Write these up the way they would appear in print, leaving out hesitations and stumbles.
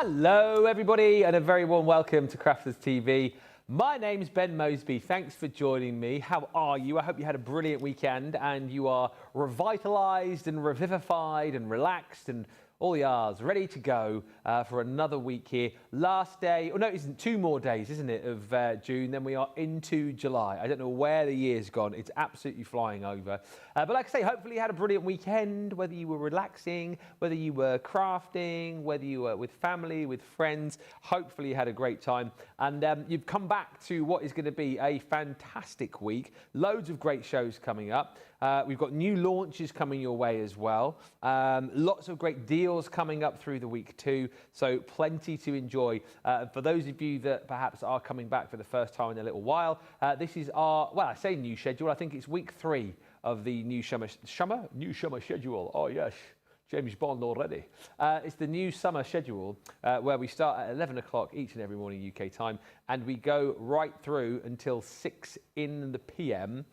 Hello everybody and a very warm welcome to Crafters TV. My name's Ben Moseby. Thanks for joining me. How are you? I hope you had a brilliant weekend and you are revitalised and revivified and relaxed and all the R's ready to go for another week here. Last day, oh no, it isn't, 2 more days, isn't it, of June, then we are into July. I don't know where the year's gone. It's absolutely flying over. But like I say, hopefully you had a brilliant weekend, whether you were relaxing, whether you were crafting, whether you were with family, with friends. Hopefully you had a great time. And you've come back to what is going to be a fantastic week. Loads of great shows coming up. We've got new launches coming your way as well. Lots of great deals coming up through the week too. So plenty to enjoy. For those of you that perhaps are coming back for the first time in a little while, this is our, well, I say new schedule. I think it's week 3 of the new summer schedule. Oh yes. James Bond already. It's the new summer schedule where we start at 11 o'clock each and every morning UK time and we go right through until 6 in the PM.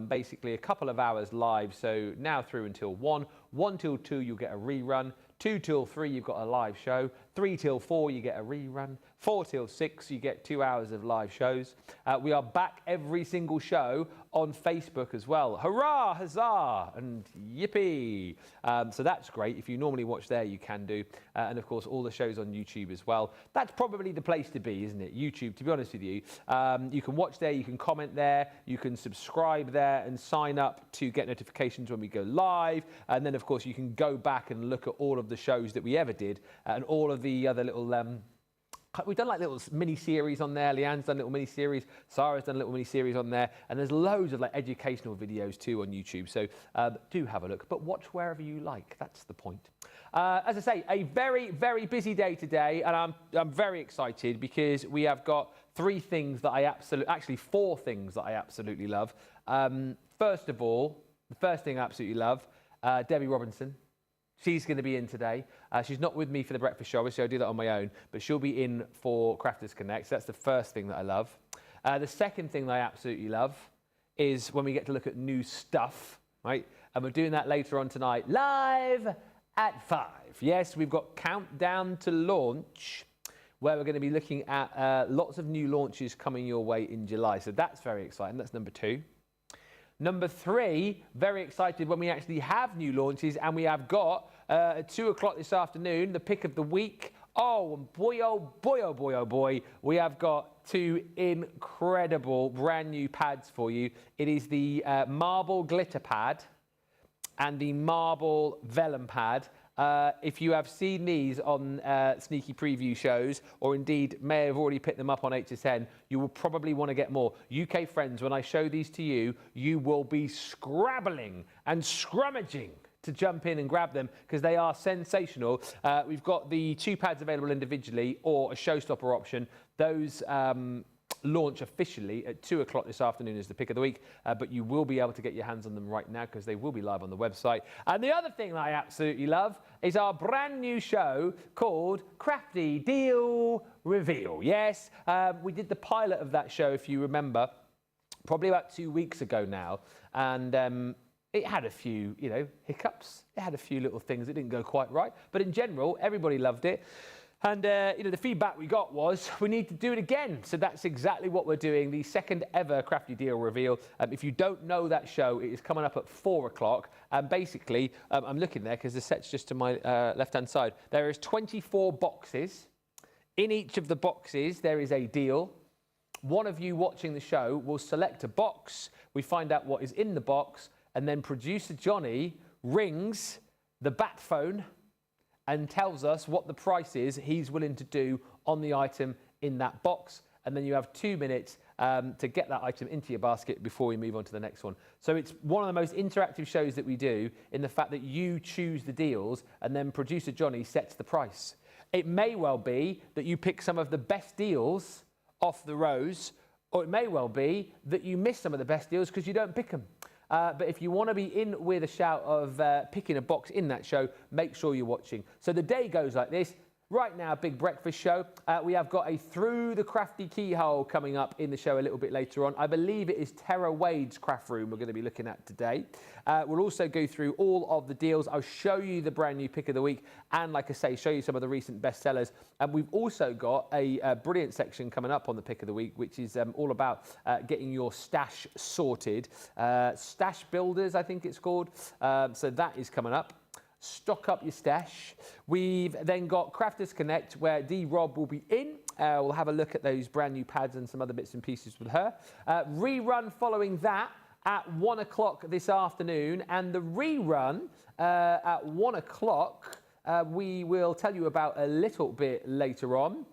Basically a couple of hours live, so now through until 1. 1 till 2 you'll get a rerun. 2 till 3 you've got a live show. 3 till 4 you get a rerun. 4 till 6 you get 2 hours of live shows. We are back every single show on Facebook as well. Hurrah, huzzah, and yippee. So that's great. If you normally watch there, you can do. And of course, all the shows on YouTube as well. That's probably the place to be, isn't it? YouTube, to be honest with you. You can watch there, you can comment there, you can subscribe there and sign up to get notifications when we go live. And then, of course, you can go back and look at all of the shows that we ever did and all of the other little... we've done like little mini-series on there. Leanne's done a little mini-series. Sarah's done a little mini-series on there. And there's loads of like educational videos too on YouTube. So do have a look, but watch wherever you like. That's the point. As I say, a very, very busy day today. And I'm very excited because we have got 3 things that I actually 4 things that I absolutely love. First of all, the first thing I absolutely love, Debbie Robinson. She's going to be in today. She's not with me for the breakfast show, so I do that on my own, but she'll be in for Crafters Connect. So that's the first thing that I love. The second thing that I absolutely love is when we get to look at new stuff, right? And we're doing that later on tonight, live at 5. Yes, we've got Countdown to Launch, where we're going to be looking at lots of new launches coming your way in July. So that's very exciting. That's number 2. Number 3, very excited when we actually have new launches, and we have got at 2 o'clock this afternoon, the pick of the week. Oh, and boy, oh boy, oh boy, oh boy, we have got 2 incredible brand new pads for you. It is the marble glitter pad and the marble vellum pad. If you have seen these on sneaky preview shows, or indeed may have already picked them up on HSN, you will probably want to get more. UK friends, when I show these to you, you will be scrabbling and scrummaging to jump in and grab them because they are sensational. We've got the 2 pads available individually or a showstopper option. Those launch officially at 2 o'clock this afternoon as the pick of the week, but you will be able to get your hands on them right now because they will be live on the website. And the other thing that I absolutely love is our brand new show called Crafty Deal Reveal. Yes, we did the pilot of that show, if you remember, probably about 2 weeks ago now, and it had a few, hiccups. It had a few little things that didn't go quite right, but in general, everybody loved it. And, the feedback we got was we need to do it again. So that's exactly what we're doing, the second ever Crafty Deal Reveal. If you don't know that show, it is coming up at 4 o'clock. And basically, I'm looking there because the set's just to my left-hand side. There is 24 boxes. In each of the boxes, there is a deal. One of you watching the show will select a box. We find out what is in the box. And then producer Johnny rings the bat phone and tells us what the price is he's willing to do on the item in that box. And then you have 2 minutes to get that item into your basket before we move on to the next one. So it's one of the most interactive shows that we do in the fact that you choose the deals and then producer Johnny sets the price. It may well be that you pick some of the best deals off the rows, or it may well be that you miss some of the best deals because you don't pick them. But if you want to be in with a shout of picking a box in that show, make sure you're watching. So the day goes like this. Right now, big breakfast show. We have got a Through the Crafty Keyhole coming up in the show a little bit later on. I believe it is Tara Wade's craft room we're going to be looking at today. We'll also go through all of the deals. I'll show you the brand new pick of the week and, like I say, show you some of the recent bestsellers. And we've also got a brilliant section coming up on the pick of the week, which is all about getting your stash sorted. Stash Builders, I think it's called. So that is coming up. Stock up your stash. We've then got Crafters Connect, where D-Rob will be in. We'll have a look at those brand new pads and some other bits and pieces with her. Rerun following that at 1 o'clock this afternoon. And the rerun at 1 o'clock, we will tell you about a little bit later on.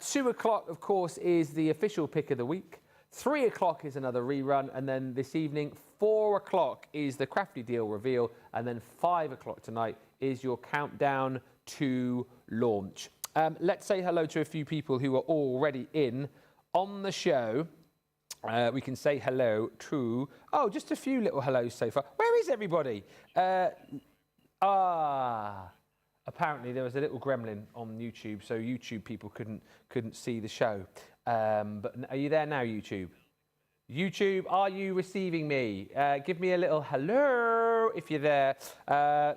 2 o'clock, of course, is the official pick of the week. 3 o'clock is another rerun, and then this evening, 4 o'clock is the Crafty Deal reveal, and then 5 o'clock tonight is your countdown to launch. Let's say hello to a few people who are already in on the show. We can say hello to, just a few little hellos so far. Where is everybody? Apparently there was a little gremlin on YouTube, so YouTube people couldn't see the show. But are you there now, YouTube? YouTube, are you receiving me? Give me a little hello if you're there.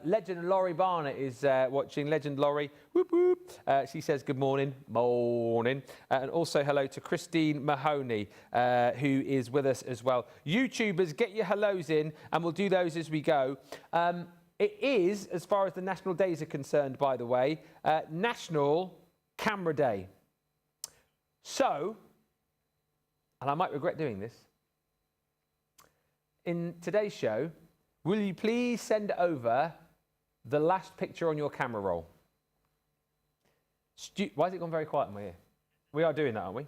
Legend Laurie Barnett is watching. Legend Laurie, whoop whoop. She says good morning, morning. And also hello to Christine Mahoney, who is with us as well. YouTubers, get your hellos in, and we'll do those as we go. It is, as far as the national days are concerned, by the way, National Camera Day. So, and I might regret doing this, in today's show, will you please send over the last picture on your camera roll? Why has it gone very quiet in my ear? We are doing that, aren't we?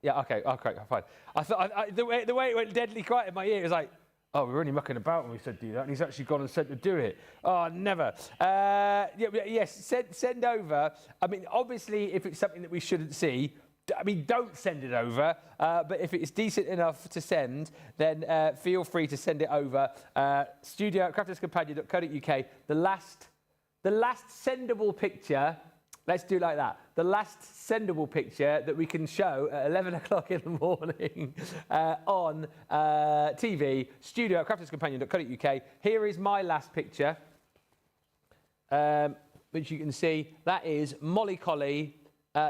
Yeah, okay, fine. I thought the way it went deadly quiet in my ear, it was like, oh, we were only mucking about when we said do that, and he's actually gone and said to do it. Oh, never. Yes, send over. I mean, obviously, if it's something that we shouldn't see, don't send it over. But if it's decent enough to send, then feel free to send it over. Studio at crafterscompanion.co.uk. The last sendable picture. Let's do it like that. The last sendable picture that we can show at 11 o'clock in the morning on TV, studio at crafterscompanion.co.uk. Here is my last picture, which you can see. That is Molly Colley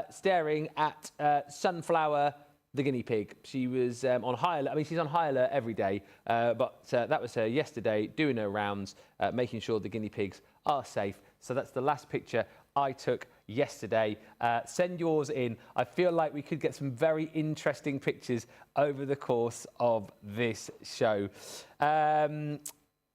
staring at Sunflower, the guinea pig. She was on high alert. I mean, she's on high alert every day, but that was her yesterday, doing her rounds, making sure the guinea pigs are safe. So that's the last picture I took yesterday. Send yours in. I feel like we could get some very interesting pictures over the course of this show.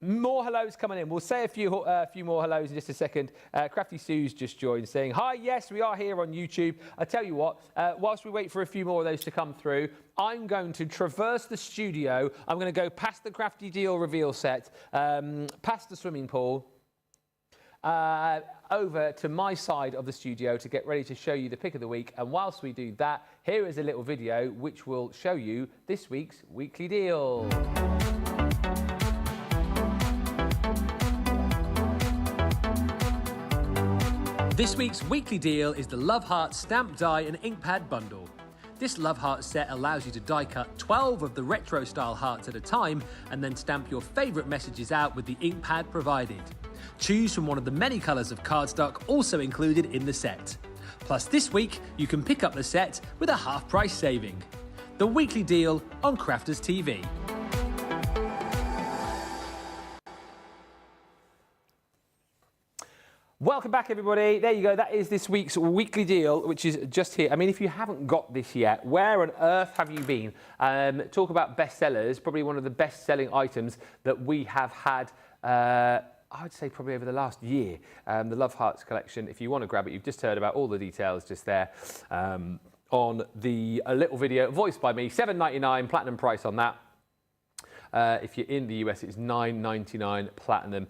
More hellos coming in. We'll say a few more hellos in just a second. Crafty Sue's just joined saying, hi, yes, we are here on YouTube. I tell you what, whilst we wait for a few more of those to come through, I'm going to traverse the studio. I'm going to go past the Crafty Deal reveal set, past the swimming pool, over to my side of the studio to get ready to show you the pick of the week. And whilst we do that, here is a little video which will show you this week's weekly deal. This week's weekly deal is the Love Heart Stamp Die and Ink Pad Bundle. This Love Heart set allows you to die cut 12 of the retro style hearts at a time and then stamp your favourite messages out with the ink pad provided. Choose from one of the many colours of cardstock also included in the set. Plus this week you can pick up the set with a half price saving. The weekly deal on Crafters TV. Welcome back, everybody. There you go. That is this week's weekly deal, which is just here. I mean, if you haven't got this yet, where on earth have you been? Talk about bestsellers, probably one of the best-selling items that we have had, I'd say probably over the last year. The Love Hearts collection, if you want to grab it, you've just heard about all the details just there on the little video voiced by me. $7.99 platinum price on that. If you're in the US, it's $9.99 platinum.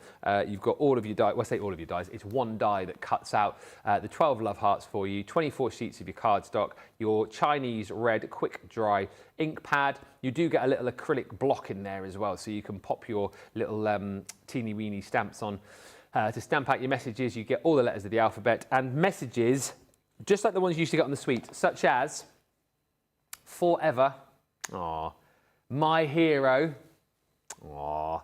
You've got all of your dies. Well, I say all of your dies. It's one die that cuts out the 12 Love Hearts for you. 24 sheets of your cardstock. Your Chinese red quick dry ink pad. You do get a little acrylic block in there as well, so you can pop your little teeny weeny stamps on. To stamp out your messages, you get all the letters of the alphabet, and messages, just like the ones you used to get on the suite, such as forever, aw, my hero, aw,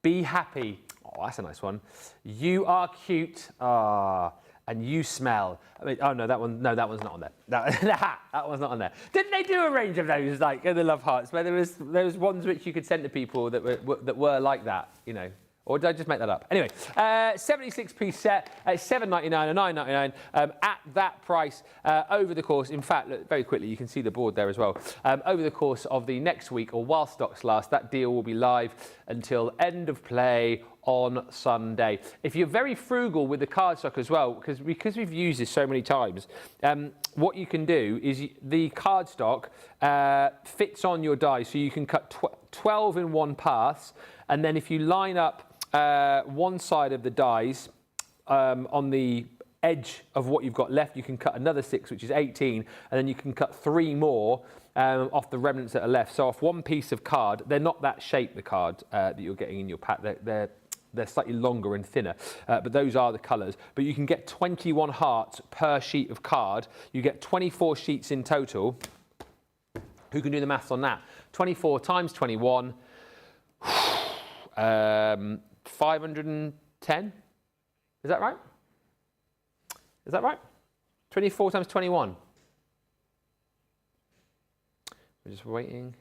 be happy, oh, that's a nice one, you are cute, ah, and you smell. I mean, oh no, that one's not on there. That one's not on there. Didn't they do a range of those, like in the love hearts, where there was ones which you could send to people that were like that, you know? Or did I just make that up? Anyway, 76-piece set at $7.99 or $9.99 at that price over the course. In fact, look, very quickly, you can see the board there as well. Over the course of the next week, or while stocks last, that deal will be live until end of play on Sunday. If you're very frugal with the cardstock as well, because we've used this so many times, what you can do is the cardstock fits on your die, so you can cut 12 in one pass, and then if you line up one side of the dies on the edge of what you've got left, you can cut another 6, which is 18, and then you can cut 3 more off the remnants that are left. So off one piece of card, they're not that shape, the card that you're getting in your pack, they're slightly longer and thinner, but those are the colours. But you can get 21 hearts per sheet of card. You get 24 sheets in total. Who can do the maths on that? 24 times 21, 510? Is that right? Is that right? 24 times 21. We're just waiting.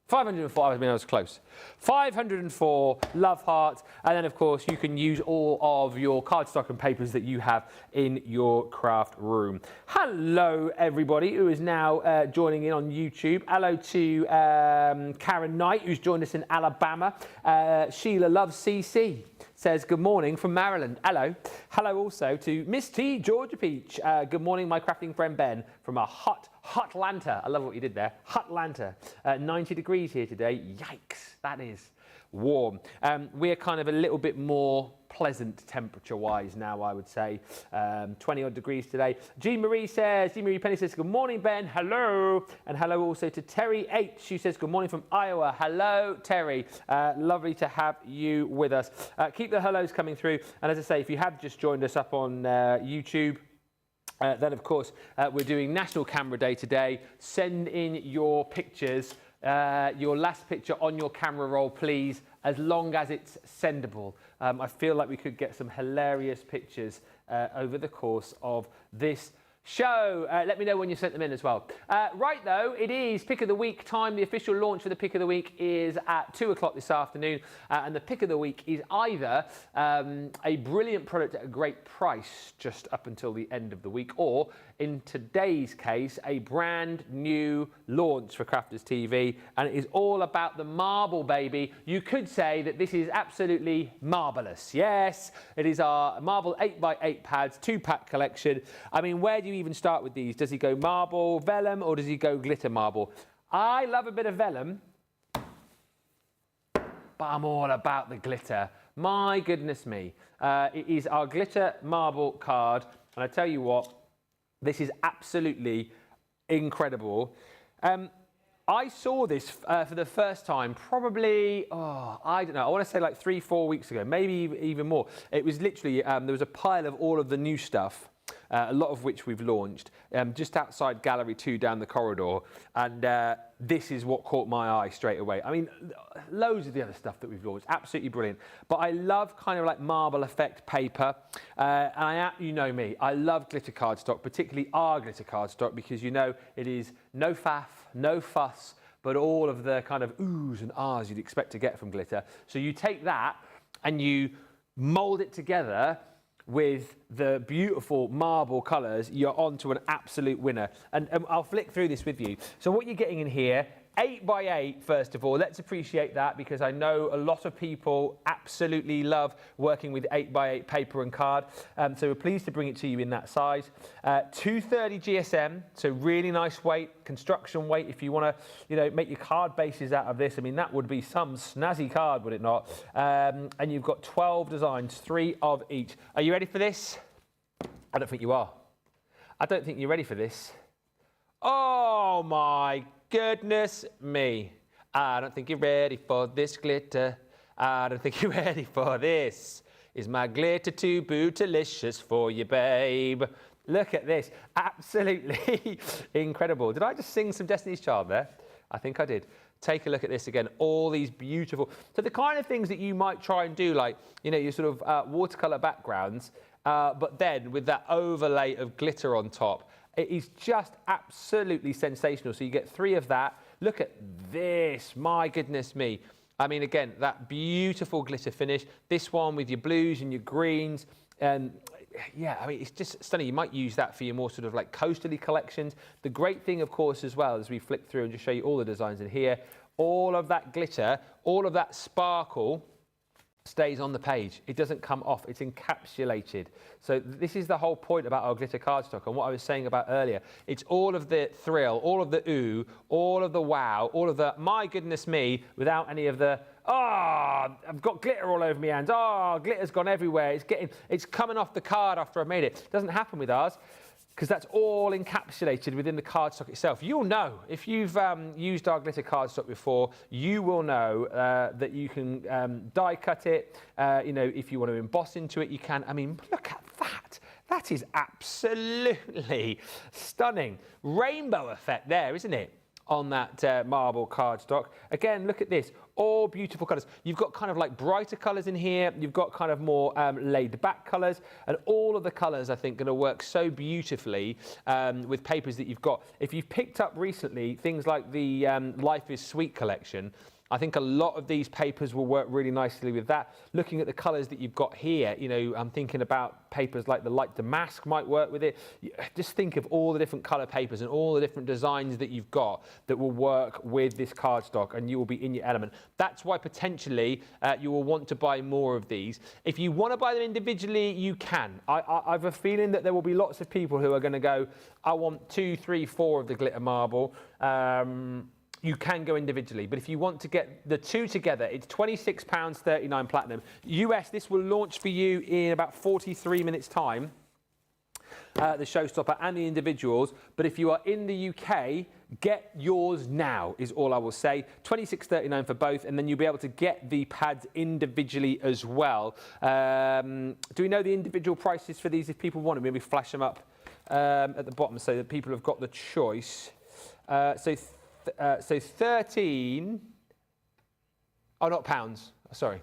504, I was close. 504 love hearts, and then of course you can use all of your cardstock and papers that you have in your craft room. Hello everybody who is now joining in on YouTube. Hello to Karen Knight, who's joined us in Alabama. Sheila Loves CC says good morning from Maryland. Hello. Hello also to Miss T, Georgia Peach. Good morning, my crafting friend Ben from a hot Atlanta. I love what you did there. Hot Atlanta. 90 degrees here today. Yikes, that is warm. We're kind of a little bit more pleasant temperature-wise now, I would say. 20-odd degrees today. Jean Marie Penny says, good morning, Ben. Hello. And hello also to Terry H, who says, good morning from Iowa. Hello, Terry. Lovely to have you with us. Keep the hellos coming through. And as I say, if you have just joined us up on YouTube, then, of course, we're doing National Camera Day today. Send in your pictures, your last picture on your camera roll, please, as long as it's sendable. I feel like we could get some hilarious pictures over the course of this show. Let me know when you sent them in as well. Right, though, it is Pick of the Week time. The official launch for the Pick of the Week is at 2 o'clock this afternoon. And the Pick of the Week is either a brilliant product at a great price just up until the end of the week, or in today's case, a brand new launch for Crafters TV. And it is all about the marble, baby. You could say that this is absolutely marvellous. Yes, it is our marble 8x8 pads, 2-pack collection. I mean, where do you even start with these? Does he go marble, vellum, or does he go glitter marble? I love a bit of vellum, but I'm all about the glitter. My goodness me. It is our glitter marble card, and I tell you what, this is absolutely incredible. I saw this for the first time probably, I don't know, I want to say like 3-4 weeks ago, maybe even more. It was literally, there was a pile of all of the new stuff, a lot of which we've launched, just outside Gallery 2 down the corridor. And this is what caught my eye straight away. I mean, loads of the other stuff that we've launched, absolutely brilliant. But I love kind of like marble effect paper. And you know me, I love glitter cardstock, particularly our glitter cardstock, because you know it is no faff, no fuss, but all of the kind of oohs and ahs you'd expect to get from glitter. So you take that and you mold it together with the beautiful marble colours, you're on to an absolute winner. And I'll flick through this with you. So what you're getting in here, 8x8, first of all, let's appreciate that, because I know a lot of people absolutely love working with 8x8 paper and card. So we're pleased to bring it to you in that size. 230 GSM, so really nice weight, construction weight. If you want to, make your card bases out of this, I mean, that would be some snazzy card, would it not? And you've got 12 designs, 3 of each. Are you ready for this? I don't think you are. I don't think you're ready for this. Oh my goodness me. I don't think you're ready for this glitter. I don't think you're ready for this. Is my glitter too bootylicious for you, babe? Look at this, absolutely incredible. Did I just sing some Destiny's Child there? I think I did. Take a look at this again, all these beautiful, so the kind of things that you might try and do, like, you know, your sort of watercolor backgrounds, but then with that overlay of glitter on top, it is just absolutely sensational. So you get 3 of that. Look at this, my goodness me. I mean, again, that beautiful glitter finish, this one with your blues and your greens, and yeah, I mean, it's just stunning. You might use that for your more sort of like coastally collections. The great thing, of course, as well, as we flick through and just show you all the designs in here, all of that glitter, all of that sparkle stays on the page. It doesn't come off, it's encapsulated. So this is the whole point about our glitter cardstock and what I was saying about earlier. It's all of the thrill, all of the ooh, all of the wow, all of the my goodness me, without any of the, I've got glitter all over my hands. Glitter's gone everywhere. It's coming off the card after I've made it. It doesn't happen with ours, because that's all encapsulated within the cardstock itself. You'll know, if you've used our glitter cardstock before, you will know that you can die cut it. You know, if you want to emboss into it, you can. I mean, look at that. That is absolutely stunning. Rainbow effect there, isn't it? On that marble cardstock. Again, look at this, all beautiful colours. You've got kind of like brighter colours in here, you've got kind of more laid back colours, and all of the colours, I think, going to work so beautifully with papers that you've got. If you've picked up recently things like the Life is Sweet collection, I think a lot of these papers will work really nicely with that. Looking at the colours that you've got here, you know, I'm thinking about papers like the Light Damask might work with it. Just think of all the different colour papers and all the different designs that you've got that will work with this cardstock, and you will be in your element. That's why potentially you will want to buy more of these. If you want to buy them individually, you can. I have a feeling that there will be lots of people who are going to go, I want 2, 3, 4 of the glitter marble. You can go individually, but if you want to get the 2 together, it's £26.39 platinum. US, this will launch for you in about 43 minutes time, the showstopper and the individuals. But if you are in the UK, get yours now is all I will say. £26.39 for both, and then you'll be able to get the pads individually as well. Do we know the individual prices for these if people want them? Maybe flash them up at the bottom so that people have got the choice. So 13, not pounds, sorry.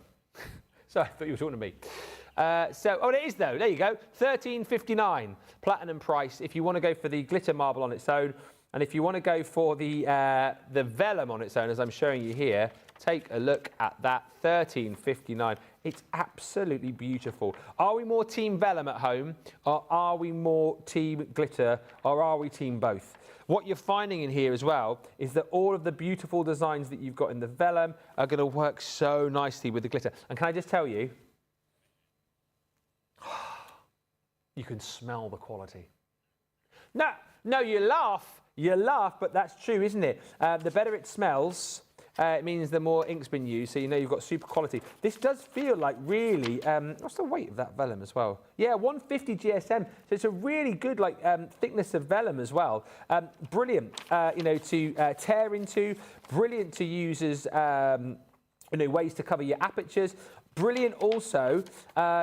Sorry, I thought you were talking to me. It is though, there you go, £13.59 platinum price if you want to go for the glitter marble on its own, and if you want to go for the vellum on its own, as I'm showing you here, take a look at that, £13.59. It's absolutely beautiful. Are we more team vellum at home, or are we more team glitter, or are we team both? What you're finding in here as well is that all of the beautiful designs that you've got in the vellum are going to work so nicely with the glitter. And can I just tell you, you can smell the quality. No, you laugh, but that's true, isn't it? The better it smells, it means the more ink's been used, so you know you've got super quality. This does feel like really, what's the weight of that vellum as well? Yeah, 150 GSM, so it's a really good like thickness of vellum as well. Brilliant, you know, to tear into, brilliant to use as, you know, ways to cover your apertures. Brilliant also,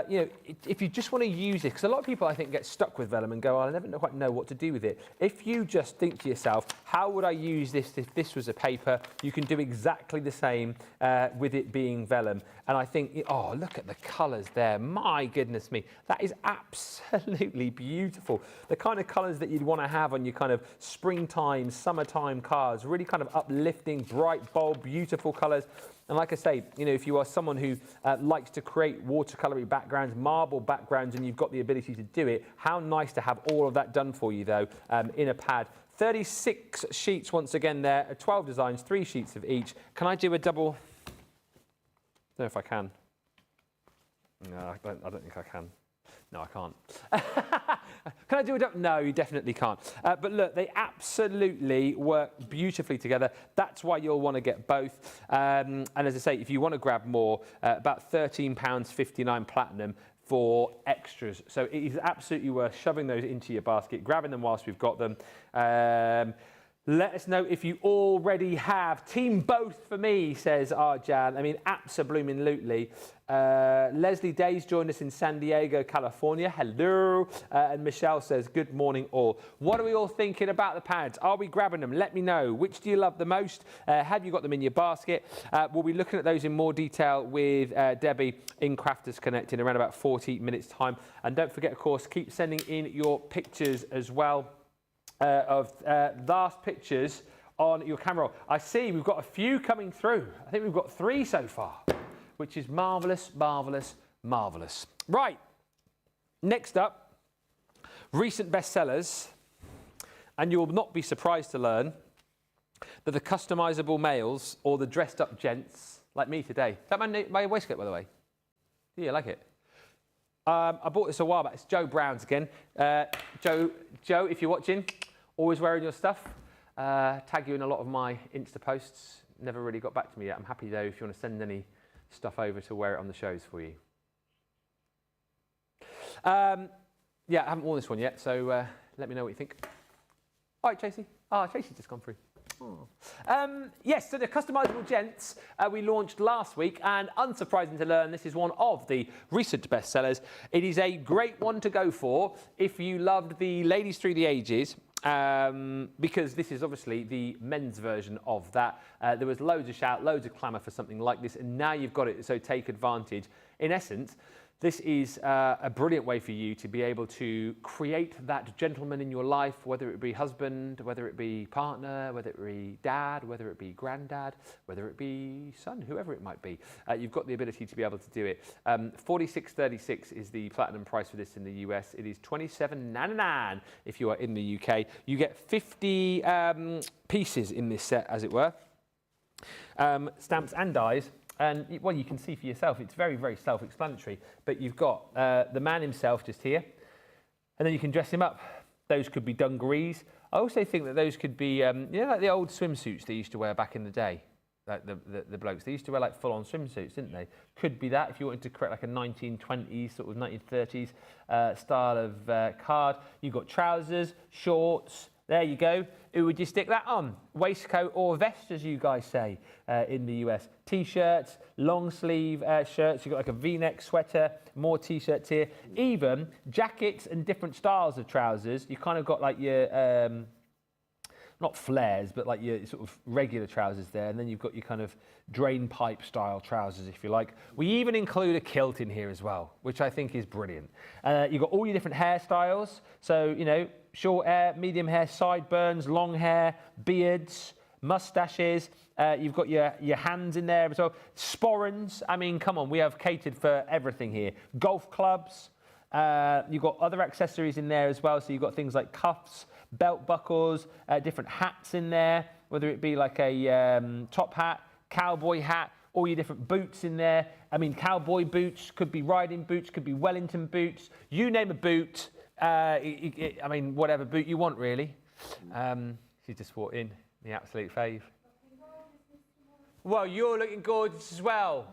you know, if you just want to use it, because a lot of people I think get stuck with vellum and go, I never quite know what to do with it. If you just think to yourself, how would I use this if this was a paper? You can do exactly the same with it being vellum. And I think, oh, look at the colours there. My goodness me, that is absolutely beautiful. The kind of colours that you'd want to have on your kind of springtime, summertime cards, really kind of uplifting, bright, bold, beautiful colours. And like I say, you know, if you are someone who likes to create watercolory backgrounds, marble backgrounds, and you've got the ability to do it, how nice to have all of that done for you, though, in a pad. 36 sheets once again there, 12 designs, 3 sheets of each. Can I do a double? I don't know if I can. No, I don't think I can. No, I can't. Can I do a double? No, you definitely can't. But look, they absolutely work beautifully together. That's why you'll want to get both. And as I say, if you want to grab more, about £13.59 platinum for extras. So it is absolutely worth shoving those into your basket, grabbing them whilst we've got them. Let us know if you already have. Team both for me, says Arjan. I mean, abso-blooming-lutely. Leslie Day's joined us in San Diego, California. Hello. And Michelle says, good morning all. What are we all thinking about the pads? Are we grabbing them? Let me know. Which do you love the most? Have you got them in your basket? We'll be looking at those in more detail with Debbie in Crafters Connect in around about 40 minutes time. And don't forget, of course, keep sending in your pictures as well. Of last pictures on your camera roll. I see we've got a few coming through. I think we've got 3 so far, which is marvellous, marvellous, marvellous. Right, next up, recent bestsellers, and you'll not be surprised to learn that the customisable males or the dressed up gents, like me today. Is that my waistcoat, by the way? Yeah, I like it. I bought this a while back. It's Joe Brown's again. Joe, if you're watching, always wearing your stuff. Tag you in a lot of my Insta posts. Never really got back to me yet. I'm happy though if you want to send any stuff over to wear it on the shows for you. Yeah, I haven't worn this one yet, so let me know what you think. All right, Tracy. Tracy's just gone through. Yes, so the customisable gents we launched last week, and unsurprising to learn, this is one of the recent bestsellers. It is a great one to go for if you loved the Ladies Through the Ages, because this is obviously the men's version of that. There was loads of shout, loads of clamour for something like this, and now you've got it, so take advantage. In essence, this is a brilliant way for you to be able to create that gentleman in your life, whether it be husband, whether it be partner, whether it be dad, whether it be granddad, whether it be son, whoever it might be. You've got the ability to be able to do it. $46.36 is the platinum price for this in the US. It is $27.99 if you are in the UK. You get 50 pieces in this set, as it were. Stamps and dies. And, well, you can see for yourself, it's very, very self-explanatory. But you've got the man himself just here, and then you can dress him up. Those could be dungarees. I also think that those could be, you know, like the old swimsuits they used to wear back in the day, like the blokes. They used to wear, like, full-on swimsuits, didn't they? Could be that if you wanted to create, like, a 1920s, sort of 1930s style of card. You've got trousers, shorts. There you go. Who would you stick that on? Waistcoat or vest, as you guys say in the US. T-shirts, long sleeve shirts. You've got like a V-neck sweater, more T-shirts here. Even jackets and different styles of trousers. You kind of got like your, not flares, but like your sort of regular trousers there. And then you've got your kind of drain pipe style trousers, if you like. We even include a kilt in here as well, which I think is brilliant. You've got all your different hairstyles. So, you know, short hair, medium hair, sideburns, long hair, beards, mustaches. You've got your hands in there as well. Sporrans. I mean, come on, we have catered for everything here. Golf clubs. You've got other accessories in there as well. So you've got things like cuffs, belt buckles, different hats in there, whether it be like a top hat, cowboy hat, all your different boots in there. I mean, cowboy boots, could be riding boots, could be Wellington boots. You name a boot. I mean, whatever boot you want, really. She just walked in, the absolute fave. Well, you're looking gorgeous as well,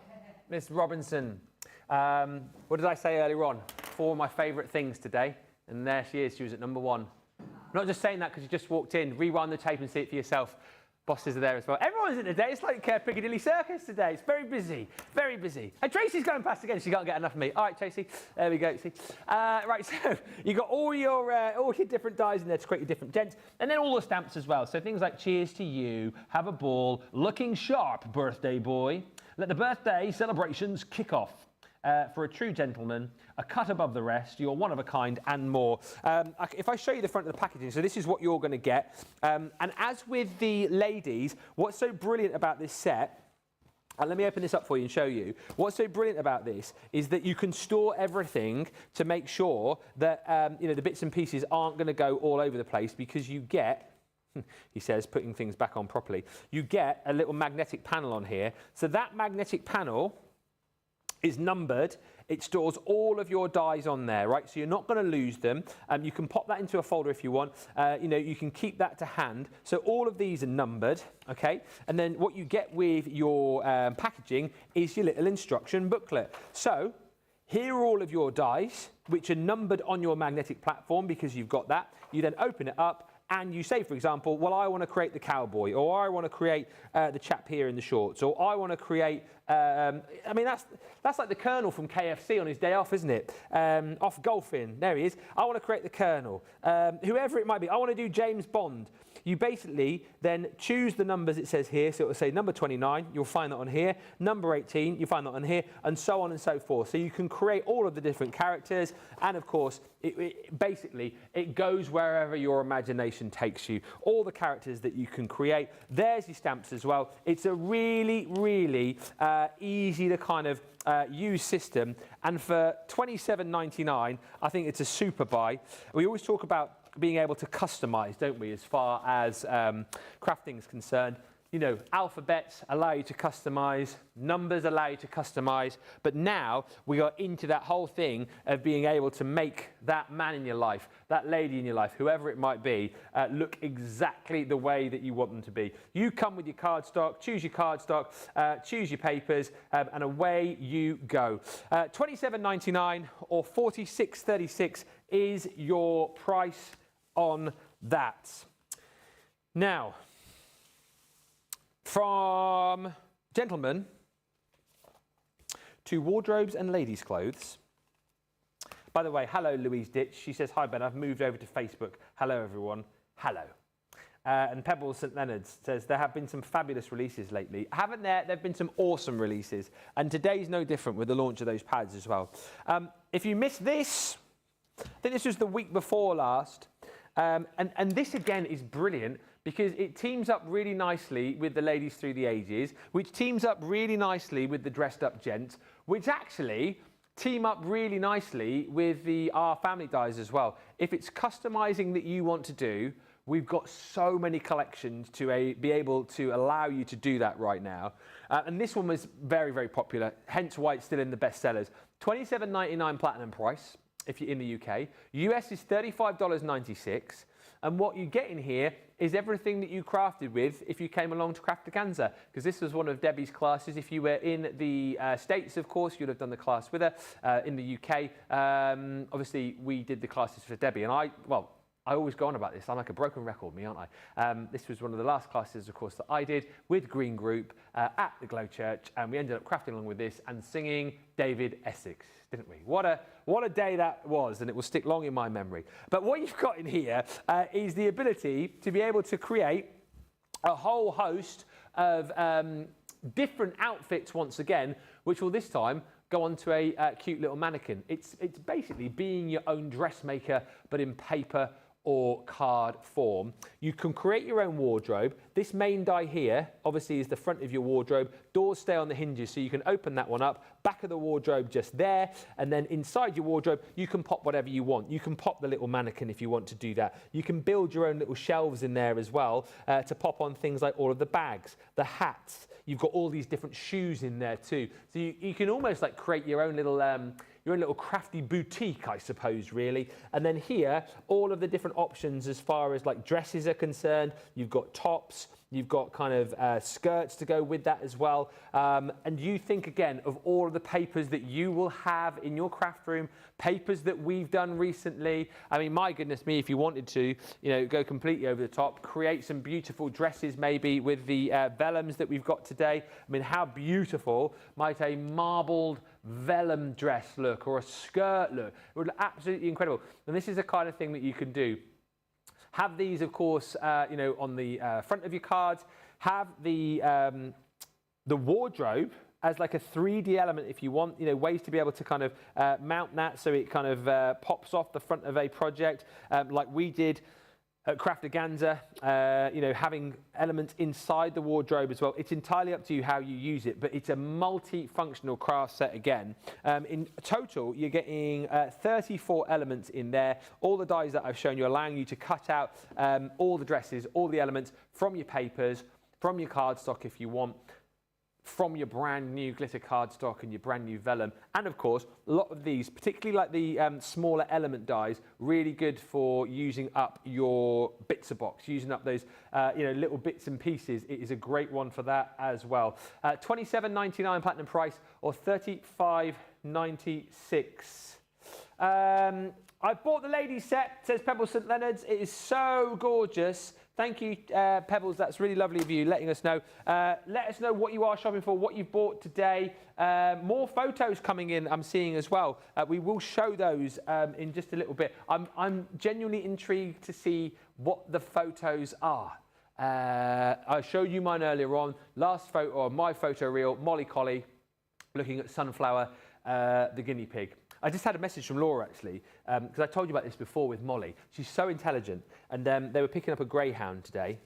Miss Robinson. What did I say earlier on? 4 of my favourite things today. And there she is. She was at number 1. I'm not just saying that because you just walked in. Rewind the tape and see it for yourself. Bosses are there as well. Everyone's in today. It's like Piccadilly Circus today. It's very busy, very busy. And Tracy's going past again. She can't get enough of me. All right, Tracy. There we go. See. Right, so you've got all your different dies in there to create your different gents. And then all the stamps as well. So things like cheers to you, have a ball, looking sharp, birthday boy. Let the birthday celebrations kick off. For a true gentleman, a cut above the rest, you're one of a kind, and more. If I show you the front of the packaging, so this is what you're going to get. And as with the ladies, what's so brilliant about this set, and let me open this up for you and show you. What's so brilliant about this is that you can store everything to make sure that you know, the bits and pieces aren't going to go all over the place, because you get, he says, putting things back on properly, you get a little magnetic panel on here. So that magnetic panel is numbered. It stores all of your dies on there, right? So you're not going to lose them. You can pop that into a folder if you want. You know, you can keep that to hand. So all of these are numbered, okay? And then what you get with your packaging is your little instruction booklet. So here are all of your dies, which are numbered on your magnetic platform because you've got that. You then open it up, and you say, for example, well, I want to create the cowboy, or I want to create the chap here in the shorts, or I want to create, I mean, that's like the Colonel from KFC on his day off, isn't it? Off golfing, there he is. I want to create the Colonel, whoever it might be. I want to do James Bond. You basically then choose the numbers it says here. So it will say number 29, you'll find that on here. Number 18, you find that on here, and so on and so forth. So you can create all of the different characters, and of course, basically, it goes wherever your imagination takes you. All the characters that you can create. There's your stamps as well. It's a really, really easy to kind of use system, and for £27.99, I think it's a super buy. We always talk about being able to customize, don't we, as far as crafting is concerned. You know, alphabets allow you to customize, numbers allow you to customize, but now we are into that whole thing of being able to make that man in your life, that lady in your life, whoever it might be, look exactly the way that you want them to be. You come with your cardstock, choose your cardstock, choose your papers, and away you go. £27.99 or £46.36 is your price on that. Now, from gentlemen to wardrobes and ladies' clothes. By the way, hello Louise Ditch. She says, hi Ben, I've moved over to Facebook. Hello everyone. Hello. And Pebbles St Leonard's says, there have been some fabulous releases lately. Haven't there? There have been some awesome releases. And today's no different with the launch of those pads as well. If you missed this, I think this was the week before last. And this again is brilliant because it teams up really nicely with the ladies through the ages, which teams up really nicely with the dressed up gents, which actually team up really nicely with the Our Family Dies as well. If it's customizing that you want to do, we've got so many collections to be able to allow you to do that right now. And this one was very, very popular, hence why it's still in the bestsellers. £27.99 platinum price if you're in the UK. US is $35.96. And what you get in here is everything that you crafted with if you came along to Crafterscompanion, because this was one of Debbie's classes. If you were in the States, of course, you'd have done the class with her. In the UK, obviously, we did the classes for Debbie. And I always go on about this. I'm like a broken record, me, aren't I? This was one of the last classes, of course, that I did with Green Group at the Glow Church, and we ended up crafting along with this and singing David Essex, didn't we? What a day that was, and it will stick long in my memory. But what you've got in here is the ability to be able to create a whole host of different outfits once again, which will this time go onto a cute little mannequin. It's basically being your own dressmaker, but in paper or card form. You can create your own wardrobe. This main die here, obviously, is the front of your wardrobe. Doors stay on the hinges, so you can open that one up. Back of the wardrobe just there, and then inside your wardrobe, you can pop whatever you want. You can pop the little mannequin if you want to do that. You can build your own little shelves in there as well to pop on things like all of the bags, the hats. You've got all these different shoes in there too. So you can almost like create your own little crafty boutique, I suppose, really. And then here, all of the different options as far as like dresses are concerned. You've got tops, you've got kind of skirts to go with that as well. And you think again of all of the papers that you will have in your craft room, papers that we've done recently. I mean, my goodness me, if you wanted to, go completely over the top, create some beautiful dresses maybe with the vellums that we've got today. I mean, how beautiful might a marbled vellum dress look or a skirt look? It would look absolutely incredible. And this is the kind of thing that you can do. Have these, of course, on the front of your cards. Have the wardrobe as like a 3D element if you want, ways to be able to kind of mount that so it kind of pops off the front of a project like we did at Crafterscompanion, having elements inside the wardrobe as well. It's entirely up to you how you use it, but it's a multi-functional craft set again. In total, you're getting 34 elements in there. All the dies that I've shown you allowing you to cut out all the dresses, all the elements from your papers, from your cardstock if you want, from your brand new glitter cardstock and your brand new vellum. And of course, a lot of these, particularly like the smaller element dies, really good for using up your bits of box, using up those little bits and pieces. It is a great one for that as well. £27.99 platinum price or £35.96 I bought the ladies set, says Pebbles St Leonard's. It is so gorgeous. Thank you, Pebbles. That's really lovely of you letting us know. Let us know what you are shopping for, what you've bought today. More photos coming in, I'm seeing as well. We will show those in just a little bit. I'm genuinely intrigued to see what the photos are. I showed you mine earlier on. Last photo, or my photo reel, Molly Collie looking at Sunflower, the guinea pig. I just had a message from Laura, actually, because I told you about this before with Molly. She's so intelligent. And they were picking up a greyhound today,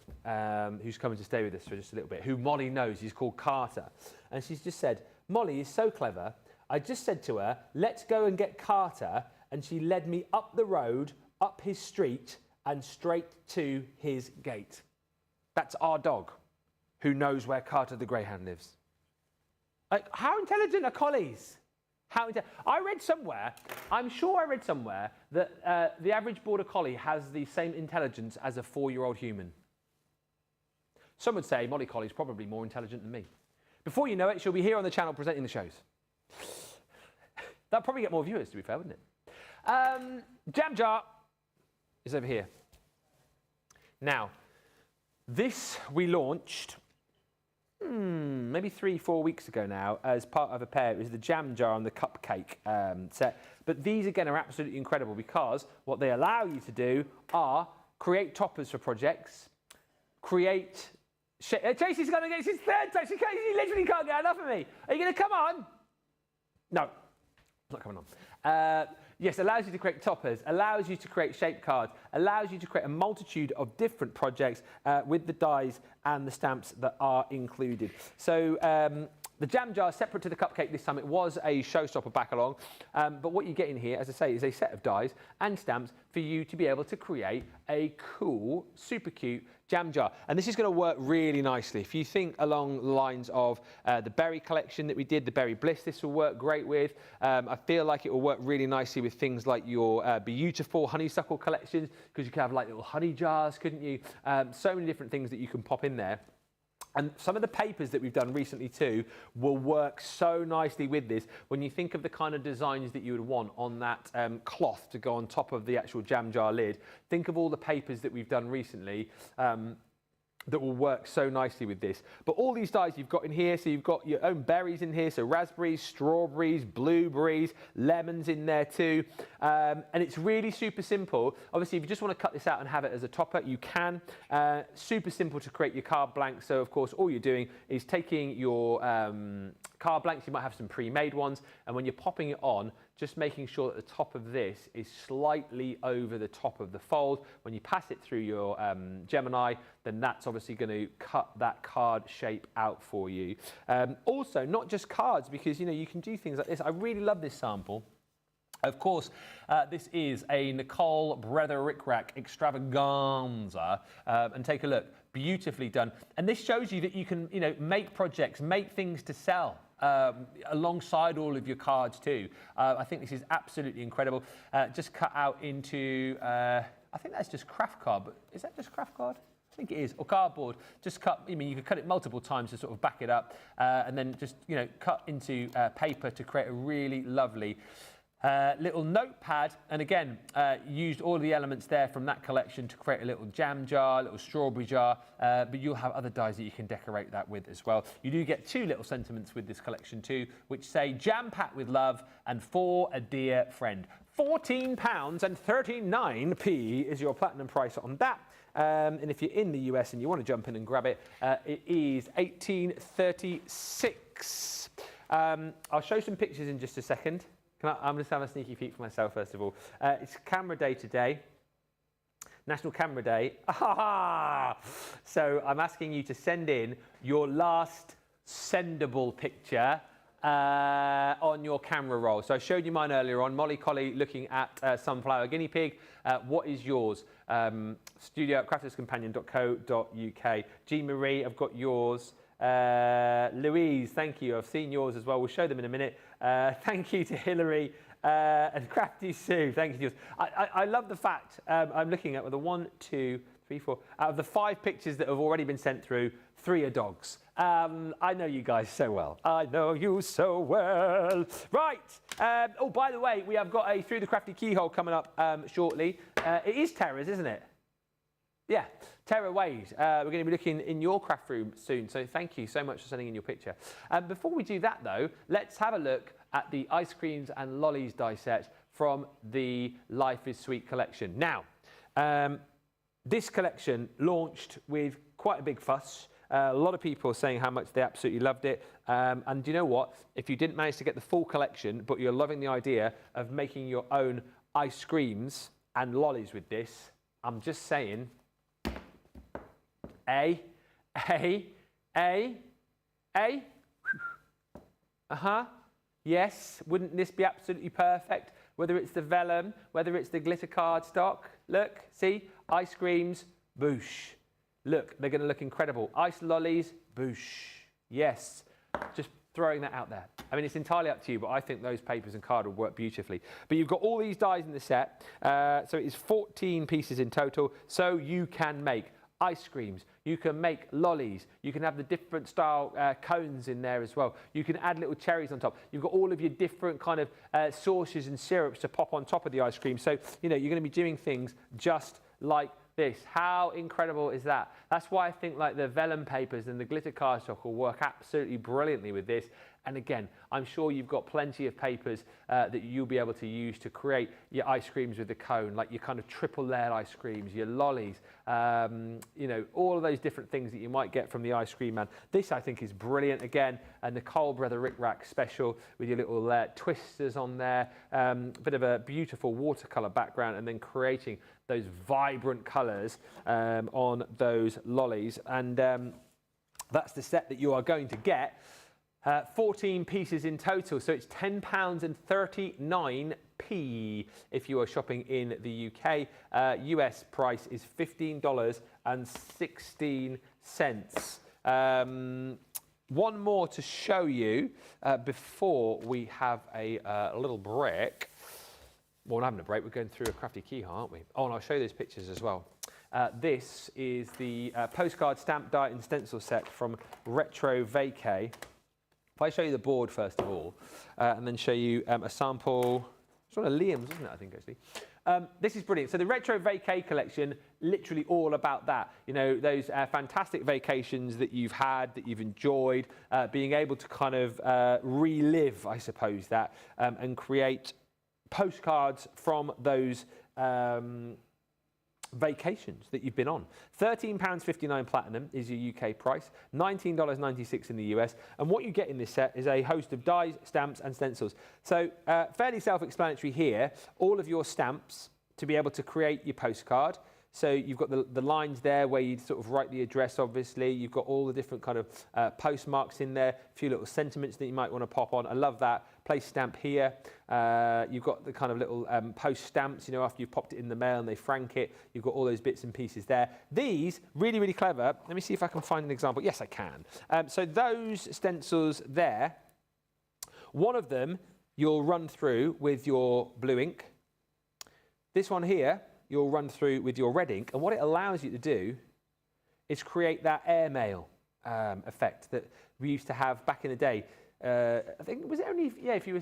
who's coming to stay with us for just a little bit, who Molly knows. He's called Carter. And she's just said, Molly is so clever. I just said to her, let's go and get Carter. And she led me up the road, up his street, and straight to his gate. That's our dog, who knows where Carter the greyhound lives. Like, how intelligent are collies? I read somewhere, I'm sure I read somewhere, that the average border collie has the same intelligence as a 4-year-old human. Some would say Molly Collie's probably more intelligent than me. Before you know it, she'll be here on the channel presenting the shows. That'll probably get more viewers, to be fair, wouldn't it? Jam jar is over here. Now, this we launched maybe 3-4 weeks ago now as part of a pair. It was the jam jar and the cupcake set. But these, again, are absolutely incredible because what they allow you to do are create toppers for projects, create... Tracy's going to get his third touch. He literally can't get enough of me. Are you going to come on? No, it's not coming on. Yes, allows you to create toppers, allows you to create shape cards, allows you to create a multitude of different projects with the dies and the stamps that are included. So the jam jar is separate to the cupcake this time. It was a showstopper back along. But what you get in here, as I say, is a set of dies and stamps for you to be able to create a cool, super cute jam jar. And this is going to work really nicely. If you think along the lines of the berry collection that we did, the berry bliss, this will work great with. I feel like it will work really nicely with things like your beautiful honeysuckle collections, because you could have like little honey jars, couldn't you? So many different things that you can pop in there. And some of the papers that we've done recently too will work so nicely with this. When you think of the kind of designs that you would want on that cloth to go on top of the actual jam jar lid, think of all the papers that we've done recently that will work so nicely with this. But all these dies you've got in here, so you've got your own berries in here, so raspberries, strawberries, blueberries, lemons in there too. And it's really super simple. Obviously, if you just want to cut this out and have it as a topper, you can. Super simple to create your card blanks. So of course, all you're doing is taking your card blanks, you might have some pre-made ones, and when you're popping it on, just making sure that the top of this is slightly over the top of the fold. When you pass it through your Gemini, then that's obviously going to cut that card shape out for you. Also, not just cards, because you can do things like this. I really love this sample. Of course, this is a Nicole Brother Rickrack extravaganza, and take a look, beautifully done. And this shows you that you can, make projects, make things to sell. Alongside all of your cards too. I think this is absolutely incredible. Just cut out into, I think that's just craft card, but is that just craft card? I think it is, or cardboard. Just cut, you could cut it multiple times to sort of back it up, and then just, cut into paper to create a really lovely little notepad. And again, used all the elements there from that collection to create a little jam jar, a little strawberry jar, but you'll have other dies that you can decorate that with as well. You do get 2 little sentiments with this collection too, which say jam-packed with love and for a dear friend. £14.39 is your platinum price on that. And if you're in the US and you want to jump in and grab it, it is $18.36. I'll show some pictures in just a second. I'm just having a sneaky peek for myself, first of all. It's camera day today. National Camera Day. So I'm asking you to send in your last sendable picture on your camera roll. So I showed you mine earlier on. Molly Collie looking at Sunflower Guinea Pig. What is yours? studio@crafterscompanion.co.uk. Jean Marie, I've got yours. Louise, thank you. I've seen yours as well. We'll show them in a minute. Thank you to Hillary and Crafty Sue. Thank you to yours. I love the fact I'm looking at with a 1, 2, 3, 4. Out of the 5 pictures that have already been sent through, 3 are dogs. I know you guys so well. I know you so well. Right. Oh, by the way, we have got a Through the Crafty Keyhole coming up shortly. It is Tara's, isn't it? Yeah, Tara Wade. We're going to be looking in your craft room soon, so thank you so much for sending in your picture. Before we do that, though, let's have a look at the ice creams and lollies die set from the Life is Sweet collection. Now, this collection launched with quite a big fuss. A lot of people saying how much they absolutely loved it. And do you know what? If you didn't manage to get the full collection, but you're loving the idea of making your own ice creams and lollies with this, I'm just saying, yes, wouldn't this be absolutely perfect? Whether it's the vellum, whether it's the glitter cardstock. Look, see, ice creams, boosh. Look, they're going to look incredible. Ice lollies, boosh. Yes, just throwing that out there. I mean, it's entirely up to you, but I think those papers and card would work beautifully. But you've got all these dies in the set, so it is 14 pieces in total, so you can make ice creams, you can make lollies, you can have the different style cones in there as well. You can add little cherries on top. You've got all of your different kind of sauces and syrups to pop on top of the ice cream. So, you know, you're going to be doing things just like this. How incredible is that? That's why I think like the vellum papers and the glitter cardstock will work absolutely brilliantly with this. And again, I'm sure you've got plenty of papers that you'll be able to use to create your ice creams with the cone, like your kind of triple layer ice creams, your lollies, you know, all of those different things that you might get from the ice cream man. This I think is brilliant. Again, a Nicole Brother Rick Rack special with your little twisters on there, bit of a beautiful watercolor background, and then creating those vibrant colors on those lollies. And that's the set that you are going to get. 14 pieces in total, so it's £10.39 if you are shopping in the UK. US price is $15.16. One more to show you before we have a little break. Well, we're not having a break, we're going through a crafty keyhole, aren't we? Oh, and I'll show you those pictures as well. This is the postcard stamp die and stencil set from Retro Vacay. If I show you the board first of all, and then show you a sample, it's one of Liam's, isn't it, I think, actually. This is brilliant. So the Retro Vacay collection, literally all about that. You know, those fantastic vacations that you've had, that you've enjoyed, being able to kind of relive, I suppose, that, and create postcards from those vacations that you've been on. £13.59 platinum is your UK price, $19.96 in the US, and what you get in this set is a host of dies, stamps and stencils. So fairly self-explanatory here, all of your stamps to be able to create your postcard. So you've got the lines there where you sort of write the address, obviously. You've got all the different kind of postmarks in there, a few little sentiments that you might want to pop on. I love that. Place stamp here. You've got the kind of little post stamps, you know, after you've popped it in the mail and they frank it. You've got all those bits and pieces there. These, really, really clever. Let me see if I can find an example. Yes, I can. So those stencils there, one of them you'll run through with your blue ink. This one here, you'll run through with your red ink, and what it allows you to do is create that airmail effect that we used to have back in the day. I think, was it only, yeah, if you were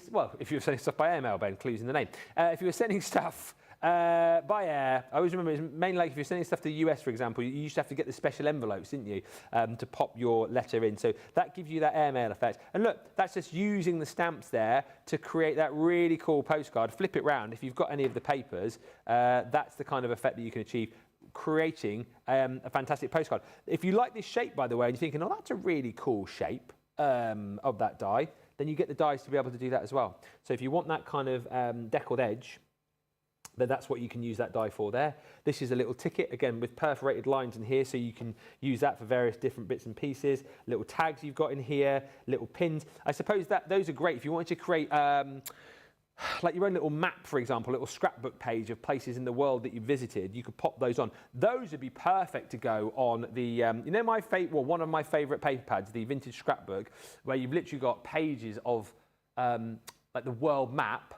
sending stuff by airmail, Ben, clues in the name. If you were sending stuff by air, I always remember, it's mainly like if you're sending stuff to the US, for example, you used to have to get the special envelopes, didn't you, to pop your letter in. So that gives you that airmail effect. And look, that's just using the stamps there to create that really cool postcard. Flip it round. If you've got any of the papers, that's the kind of effect that you can achieve, creating a fantastic postcard. If you like this shape, by the way, and you're thinking, oh, that's a really cool shape of that die, then you get the dies to be able to do that as well. So if you want that kind of deckled edge, then that's what you can use that die for there. This is a little ticket, again, with perforated lines in here, so you can use that for various different bits and pieces. Little tags you've got in here, little pins. I suppose that those are great if you wanted to create like your own little map, for example, a little scrapbook page of places in the world that you visited. You could pop those on. Those would be perfect to go on the, you know, one of my favourite paper pads, the vintage scrapbook, where you've literally got pages of like the world map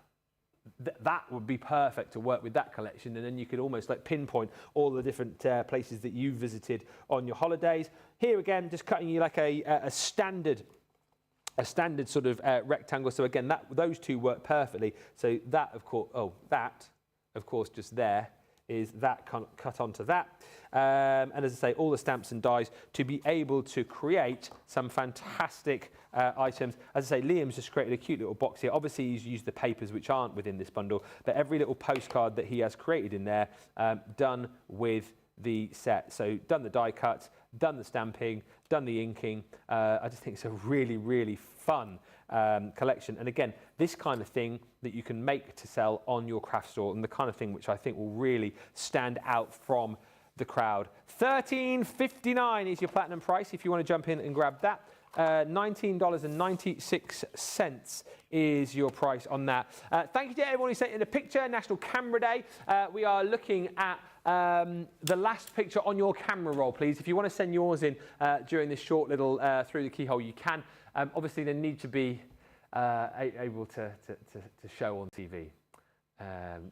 that would be perfect to work with that collection, and then you could almost like pinpoint all the different places that you visited on your holidays. Here again, just cutting you like a standard sort of rectangle. So again, those two work perfectly. So that, of course, just there is that cut onto that. And as I say, all the stamps and dies to be able to create some fantastic items. As I say, Liam's just created a cute little box here. Obviously, he's used the papers which aren't within this bundle, but every little postcard that he has created in there, done with the set. So done the die cuts, done the stamping, done the inking. I just think it's a really, really fun collection. And again, this kind of thing that you can make to sell on your craft store, and the kind of thing which I think will really stand out from the crowd. $13.59 is your platinum price if you want to jump in and grab that. $19.96 is your price on that. Thank you to everyone who sent in a picture. National Camera Day. We are looking at the last picture on your camera roll, please. If you want to send yours in during this short little through the keyhole, you can. Obviously, they need to be able to show on TV.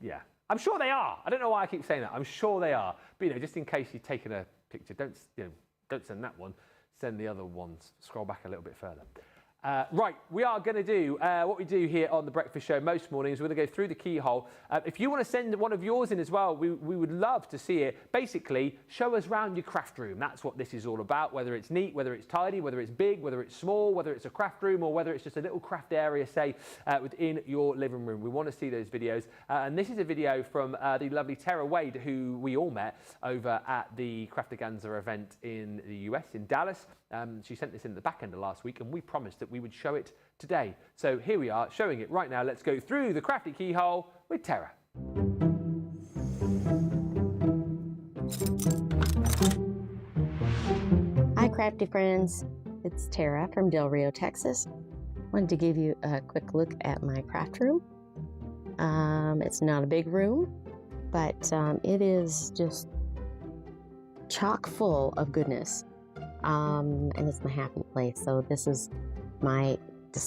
Yeah, I'm sure they are. I don't know why I keep saying that. I'm sure they are. But just in case you've taken a picture, don't send that one. Send the other ones. Scroll back a little bit further. Right, we are going to do what we do here on The Breakfast Show most mornings. We're going to go through the keyhole. If you want to send one of yours in as well, we would love to see it. Basically, show us around your craft room. That's what this is all about, whether it's neat, whether it's tidy, whether it's big, whether it's small, whether it's a craft room, or whether it's just a little craft area, say, within your living room. We want to see those videos. And this is a video from the lovely Tara Wade, who we all met over at the Crafterganza event in the US, in Dallas. She sent this in the back end of last week, and we promised that we would show it today. So here we are, showing it right now. Let's go through the crafty keyhole with Tara. Hi, crafty friends. It's Tara from Del Rio, Texas. Wanted to give you a quick look at my craft room. It's not a big room, but it is just chock full of goodness. And it's my happy place. So this is my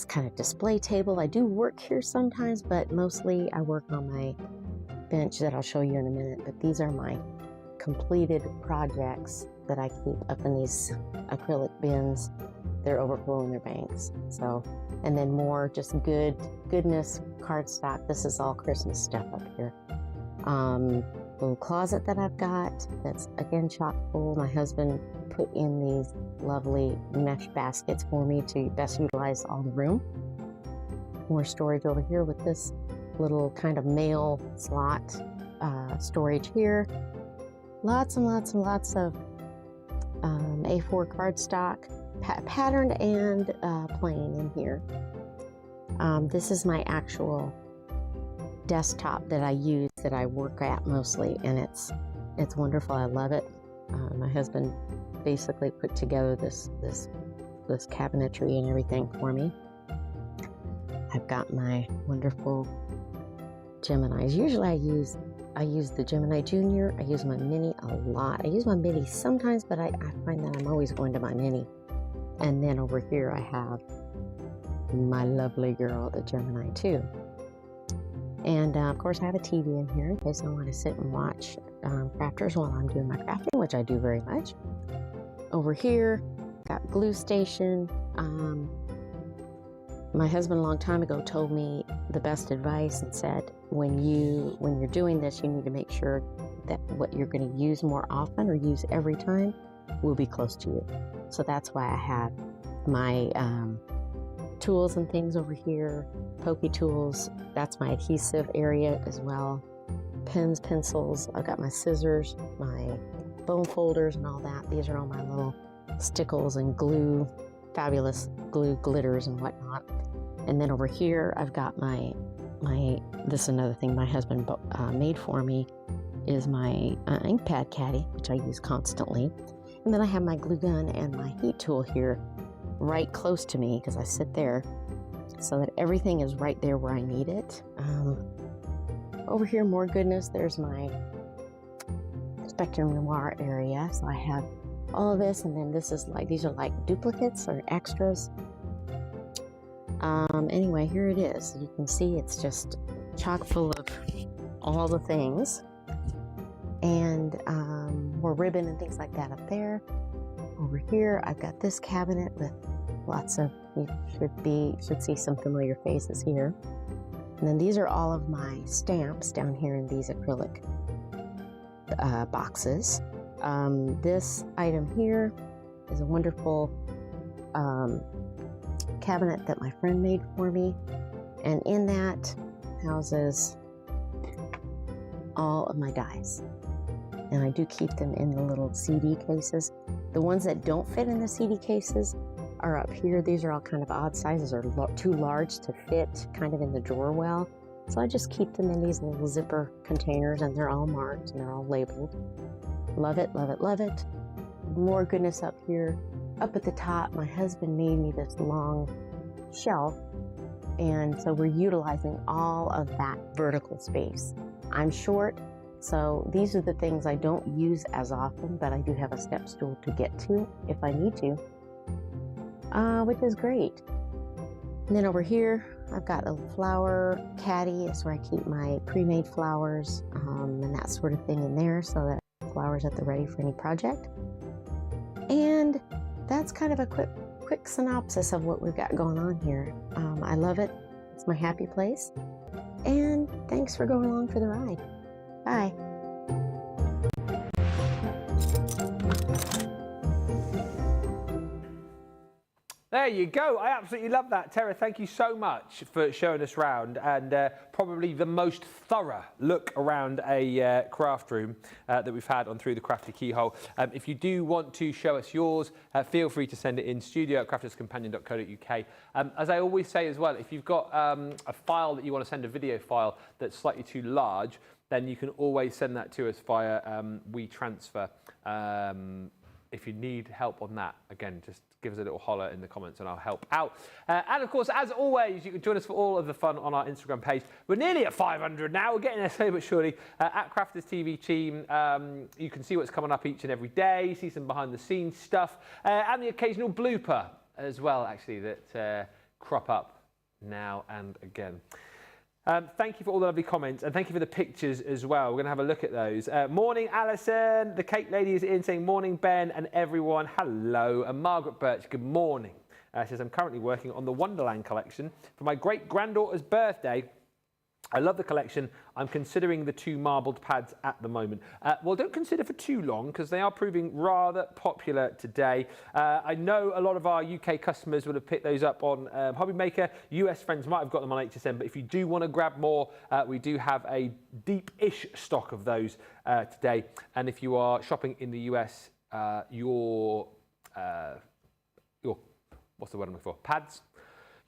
kind of display table. I do work here sometimes, but mostly I work on my bench that I'll show you in a minute. But these are my completed projects that I keep up in these acrylic bins. They're overflowing their banks. So, and then more just goodness cardstock. This is all Christmas stuff up here. Little closet that I've got that's again chock full. My husband put in these lovely mesh baskets for me to best utilize all the room. More storage over here with this little kind of mail slot storage here. Lots and lots and lots of A4 cardstock, patterned and plain in here. This is my actual desktop that I use, that I work at mostly, and it's wonderful. I love it. My husband basically put together this cabinetry and everything for me. I've got my wonderful Geminis. Usually I use the Gemini Junior. I use my Mini a lot. I use my Mini sometimes, but I find that I'm always going to my Mini. And then over here I have my lovely girl, the Gemini 2. And of course I have a TV in here in case I want to sit and watch crafters while I'm doing my crafting, which I do very much. Over here, got glue station. My husband a long time ago told me the best advice and said, when you're doing this, you need to make sure that what you're going to use more often or use every time will be close to you. So that's why I have my tools and things over here, pokey tools. That's my adhesive area as well. Pens, pencils. I've got my scissors, my bone folders and all that. These are all my little stickles and glue, fabulous glue glitters and whatnot. And then over here, I've got this is another thing my husband made for me, is my ink pad caddy, which I use constantly. And then I have my glue gun and my heat tool here right close to me, because I sit there so that everything is right there where I need it. Over here, more goodness, there's my Spectrum Noir area. So I have all of this, and then these are like duplicates or extras. Anyway, here it is. You can see it's just chock full of all the things, and more ribbon and things like that up there. Over here, I've got this cabinet with lots of, you should see some familiar faces here. And then these are all of my stamps down here in these acrylic boxes. This item here is a wonderful cabinet that my friend made for me, and in that houses all of my dies. And I do keep them in the little CD cases. The ones that don't fit in the CD cases are up here. These are all kind of odd sizes, or too large to fit kind of in the drawer well. So I just keep them in these little zipper containers, and they're all marked and they're all labeled. Love it, love it, love it. More goodness up here. Up at the top, my husband made me this long shelf, and so we're utilizing all of that vertical space. I'm short, so these are the things I don't use as often, but I do have a step stool to get to if I need to, which is great. And then over here, I've got a flower caddy. That's where I keep my pre-made flowers and that sort of thing in there, so that I have flowers at the ready for any project. And that's kind of a quick synopsis of what we've got going on here. I love it. It's my happy place. And thanks for going along for the ride. Bye. There you go. I absolutely love that. Tara, thank you so much for showing us around, and probably the most thorough look around a craft room that we've had on Through the Crafty Keyhole. If you do want to show us yours, feel free to send it in studio@crafterscompanion.co.uk. As I always say as well, if you've got a file that you want to send, a video file that's slightly too large, then you can always send that to us via WeTransfer. If you need help on that, again, just give us a little holler in the comments and I'll help out. And of course, as always, you can join us for all of the fun on our Instagram page. We're nearly at 500 now. We're getting there slowly but surely. At Crafters TV team, you can see what's coming up each and every day, see some behind the scenes stuff, and the occasional blooper as well, actually, that crop up now and again. Thank you for all the lovely comments, and thank you for the pictures as well. We're going to have a look at those. Morning, Alison. The cake lady is in saying, morning, Ben, and everyone. Hello. And Margaret Birch, good morning. Says, I'm currently working on the Wonderland collection for my great-granddaughter's birthday. I love the collection. I'm considering the 2 marbled pads at the moment. Well, don't consider for too long, because they are proving rather popular today. I know a lot of our UK customers would have picked those up on Hobby Maker. US friends might have got them on HSN, but if you do want to grab more, we do have a deep-ish stock of those today. And if you are shopping in the US, your what's the word I'm looking for? Pads?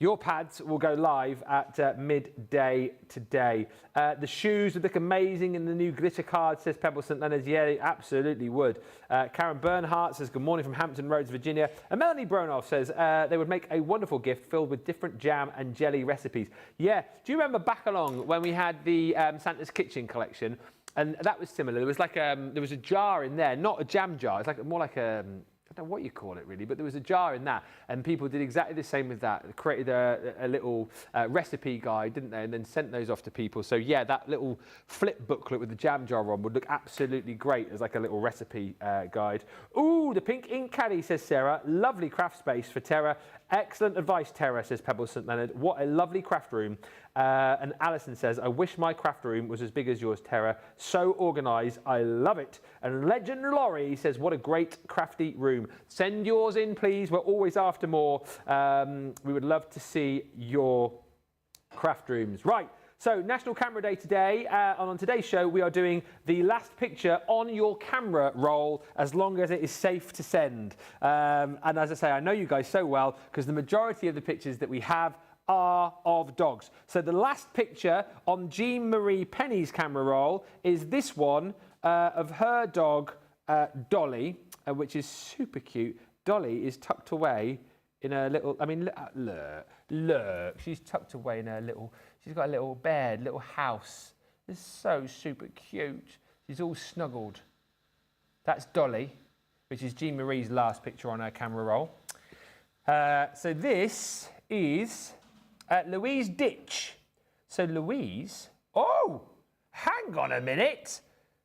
Your pads will go live at midday today. The shoes would look amazing in the new glitter card, says Pebble St. Leonard's. Yeah, they absolutely would. Karen Bernhardt says, good morning from Hampton Roads, Virginia. And Melanie Bronoff says, they would make a wonderful gift filled with different jam and jelly recipes. Yeah, do you remember back along when we had the Santa's Kitchen collection? And that was similar. There was like there was a jar in there, not a jam jar. It's like more like a... I don't know what you call it really, but there was a jar in that, and people did exactly the same with that. They created a little recipe guide, didn't they, and then sent those off to people. So yeah, that little flip booklet with the jam jar on would look absolutely great as like a little recipe guide. Ooh, the pink ink caddy, says Sarah. Lovely craft space for Tara. Excellent advice, Tara, says Pebble St. Leonard. What a lovely craft room. And Alison says, I wish my craft room was as big as yours, Tara. So organised. I love it. And Legend Laurie says, what a great crafty room. Send yours in, please. We're always after more. We would love to see your craft rooms. Right. So, National Camera Day today. And on today's show, we are doing the last picture on your camera roll as long as it is safe to send. And as I say, I know you guys so well because the majority of the pictures that we have are of dogs. So the last picture on Jean Marie Penny's camera roll is this one of her dog, Dolly, which is super cute. Dolly is tucked away in her little, I mean, look, she's tucked away in her little, she's got a little bed, little house. It's so super cute. She's all snuggled. That's Dolly, which is Jean Marie's last picture on her camera roll. So this is Louise Ditch. So Louise Oh, hang on a minute.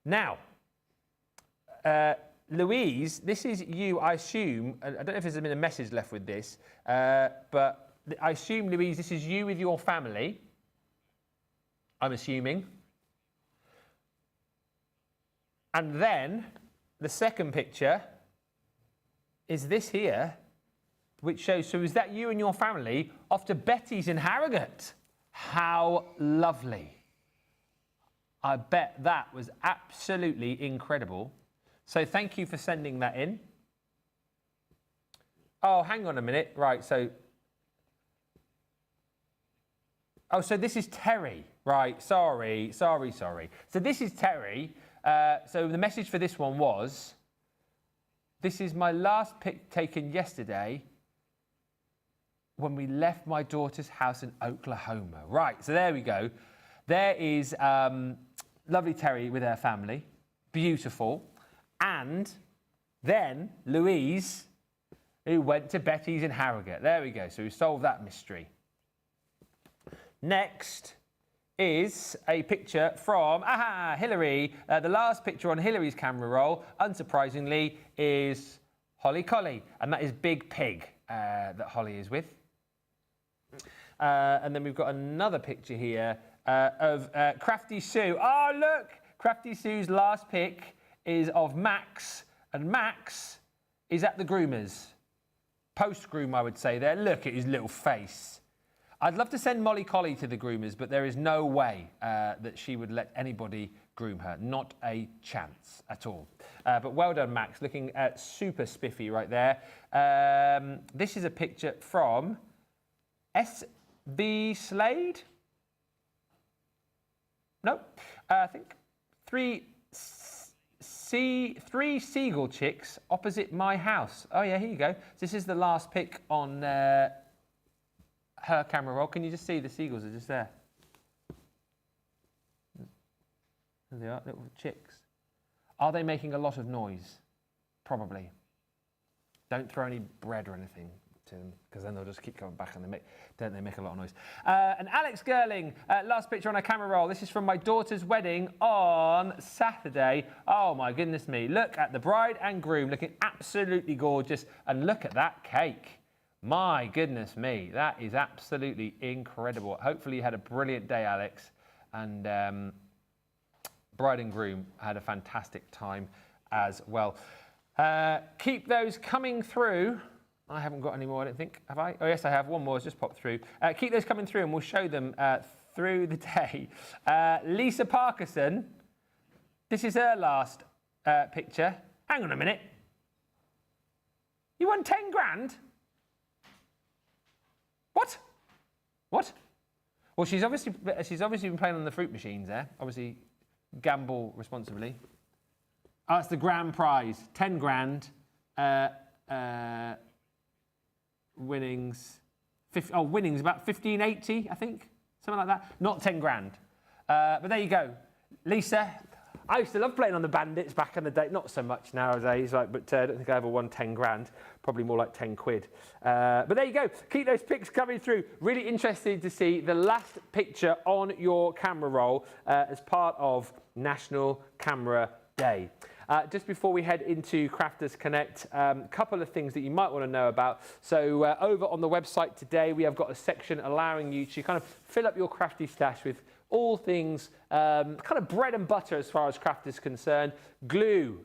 Now, Louise, this is you, I assume. I don't know if there's been a message left with this, but I assume, Louise, this is you with your family. I'm assuming. And then the second picture is this here, which shows, so is that you and your family off to Betty's in Harrogate? How lovely. I bet that was absolutely incredible. So thank you for sending that in. Oh, hang on a minute. Right, so... Oh, so this is Terry. Right, sorry. So this is Terry. So the message for this one was, this is my last pic taken yesterday when we left my daughter's house in Oklahoma. Right, so there we go. There is lovely Terry with her family. Beautiful. And then Louise, who went to Betty's in Harrogate. There we go. So we solved that mystery. Next is a picture from, Hillary. The last picture on Hillary's camera roll, unsurprisingly, is Holly Collie. And that is Big Pig that Holly is with. And then we've got another picture here of Crafty Sue. Oh, look! Crafty Sue's last pic is of Max. And Max is at the groomers. Post-groom, I would say there. Look at his little face. I'd love to send Molly Collie to the groomers, but there is no way that she would let anybody groom her. Not a chance at all. But well done, Max. Looking super spiffy right there. This is a picture from S.B. Slade? No, I think three seagull chicks opposite my house. Oh, yeah, here you go. This is the last pic on... her camera roll. Can you just see the seagulls are just there? There they are, little chicks. Are they making a lot of noise? Probably. Don't throw any bread or anything to them, because then they'll just keep coming back and don't they make a lot of noise. And Alex Gerling, last picture on a camera roll. This is from my daughter's wedding on Saturday. Oh my goodness me. Look at the bride and groom looking absolutely gorgeous. And look at that cake. My goodness me, that is absolutely incredible. Hopefully you had a brilliant day, Alex. And bride and groom had a fantastic time as well. Keep those coming through. I haven't got any more, I don't think, have I? Oh, yes, I have. One more has just popped through. Keep those coming through and we'll show them through the day. Lisa Parkinson, this is her last picture. Hang on a minute. You won 10 grand? What? Well, she's obviously been playing on the fruit machines there. Obviously, gamble responsibly. Oh, it's the grand prize, 10 grand. Winnings, winnings about 1580, I think, something like that. Not 10 grand. But there you go, Lisa. I used to love playing on the Bandits back in the day. Not so much nowadays, but I don't think I ever won 10 grand. Probably more like 10 quid. But there you go. Keep those pics coming through. Really interested to see the last picture on your camera roll as part of National Camera Day. Just before we head into Crafters Connect, a couple of things that you might want to know about. So over on the website today, we have got a section allowing you to kind of fill up your crafty stash with all things kind of bread and butter as far as craft is concerned. Glue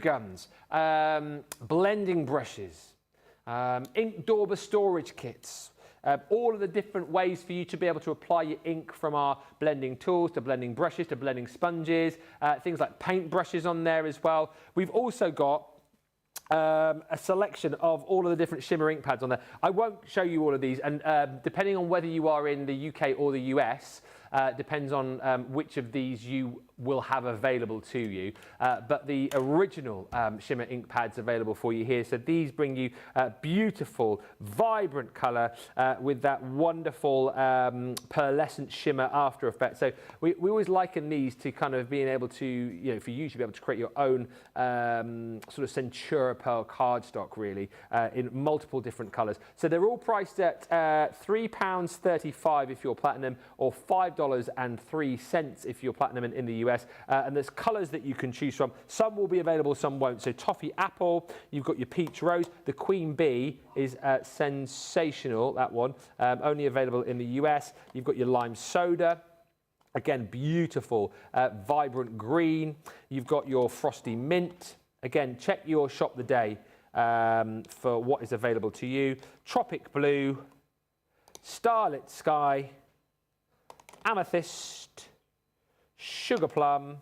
guns, blending brushes, ink dauber storage kits, all of the different ways for you to be able to apply your ink, from our blending tools to blending brushes to blending sponges, things like paint brushes on there as well. We've also got a selection of all of the different shimmer ink pads on there. I won't show you all of these, and depending on whether you are in the UK or the US, depends on which of these you will have available to you. But the original shimmer ink pads available for you here. So these bring you beautiful, vibrant colour with that wonderful pearlescent shimmer after effect. So we always liken these to kind of being able to, for you to be able to create your own sort of Centura pearl cardstock, really, in multiple different colours. So they're all priced at £3.35 if you're platinum, or $5 $5.03 if you're platinum in the US. And there's colours that you can choose from. Some will be available, some won't. So toffee apple, you've got your peach rose. The queen bee is sensational, that one. Only available in the US. You've got your lime soda. Again, beautiful, vibrant green. You've got your frosty mint. Again, check your shop the day for what is available to you. Tropic blue, starlit sky, amethyst, sugar plum,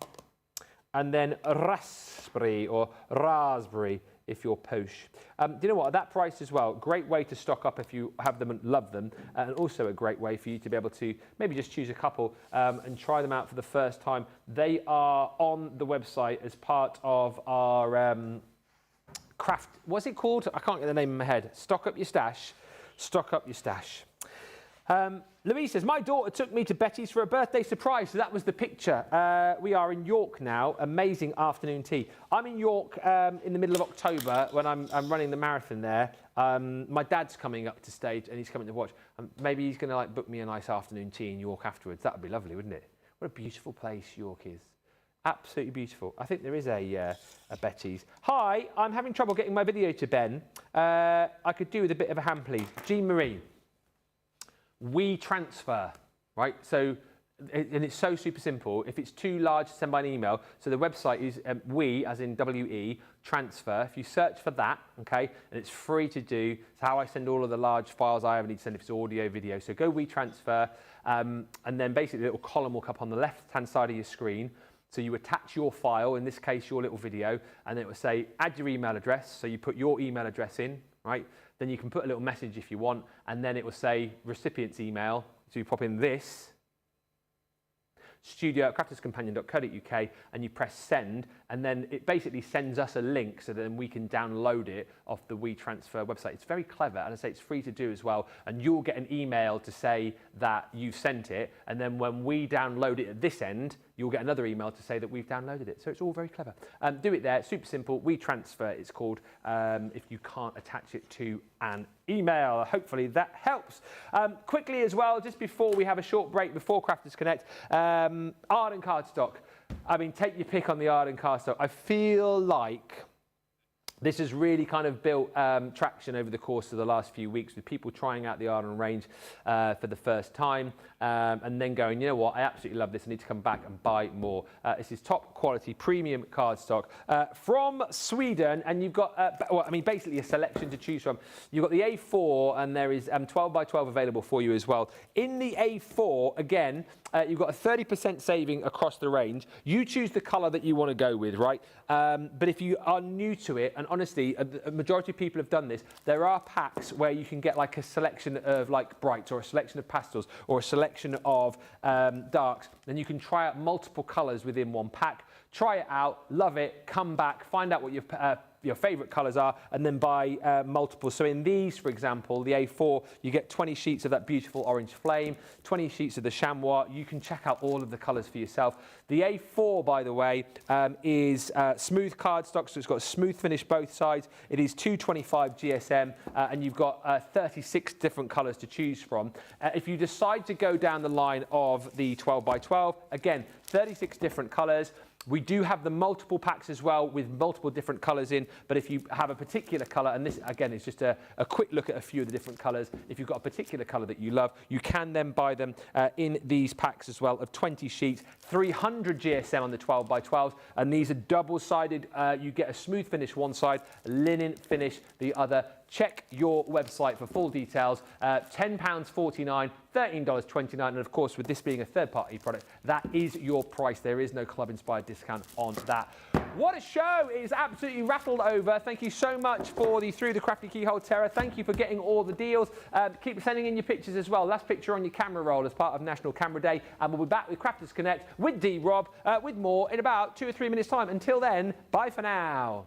and then raspberry or raspberry if you're posh. Do you know what, at that price as well, great way to stock up if you have them and love them, and also a great way for you to be able to maybe just choose a couple and try them out for the first time. They are on the website as part of our craft, what's it called? I can't get the name in my head. Stock up your stash. Stock up your stash. Louise says, my daughter took me to Betty's for a birthday surprise. So that was the picture. We are in York now. Amazing afternoon tea. I'm in York in the middle of October when I'm running the marathon there. My dad's coming up to stage and he's coming to watch. Maybe he's going to like book me a nice afternoon tea in York afterwards. That would be lovely, wouldn't it? What a beautiful place York is. Absolutely beautiful. I think there is a Betty's. Hi, I'm having trouble getting my video to Ben. I could do with a bit of a hand, please. Jean Marie. We transfer, right? So, and it's so super simple. If it's too large to send by an email, so the website is we, as in W-E, transfer. If you search for that, okay, and it's free to do. It's how I send all of the large files I ever need to send if it's audio, video. So go we transfer, and then basically a little column will come up on the left-hand side of your screen. So you attach your file, in this case, your little video, and it will say, add your email address. So you put your email address in, right? Then you can put a little message if you want, and then it will say recipient's email. So you pop in this, studio@crafterscompanion.co.uk, and you press send, and then it basically sends us a link so then we can download it off the WeTransfer website. It's very clever, and I say it's free to do as well, and you'll get an email to say that you've sent it, and then when we download it at this end, you'll get another email to say that we've downloaded it. So it's all very clever. Do it there, it's super simple. WeTransfer, it's called, if you can't attach it to an email. Hopefully that helps. Quickly as well, just before we have a short break, before Crafters Connect, Arden cardstock. I mean, take your pick on the Arden cardstock. I feel like this has really kind of built traction over the course of the last few weeks with people trying out the Arden range for the first time and then going, you know what, I absolutely love this. I need to come back and buy more. This is top quality premium cardstock from Sweden, and you've got, well, I mean, basically a selection to choose from. You've got the A4, and there is 12 by 12 available for you as well. In the A4, again, you've got a 30% saving across the range. You choose the color that you want to go with, right? But if you are new to it, and honestly, a majority of people have done this, there are packs where you can get like a selection of like brights or a selection of pastels or a selection of darks. Then you can try out multiple colors within one pack. Try it out, love it, come back, find out what your favorite colors are, and then buy multiple. So in these, for example, the A4, you get 20 sheets of that beautiful orange flame, 20 sheets of the chamois. You can check out all of the colors for yourself. The A4, by the way, is smooth cardstock, so it's got a smooth finish both sides. It is 225 GSM, and you've got 36 different colors to choose from. If you decide to go down the line of the 12 by 12, again, 36 different colors. We do have the multiple packs as well with multiple different colours in, but if you have a particular colour, and this again is just a quick look at a few of the different colours, if you've got a particular colour that you love, you can then buy them in these packs as well of 20 sheets, 300 GSM on the 12 by 12s, and these are double-sided. You get a smooth finish one side, linen finish the other. Check your website for full details. £10.49, $13.29, and of course, with this being a third-party product, that is your price. There is no club-inspired discount on that. What a show! It is absolutely rattled over. Thank you so much for the Through the Crafty Keyhole Terror. Thank you for getting all the deals. Keep sending in your pictures as well. Last picture on your camera roll as part of National Camera Day, and we'll be back with Crafters Connect with D-Rob with more in about 2 or 3 minutes' time. Until then, bye for now.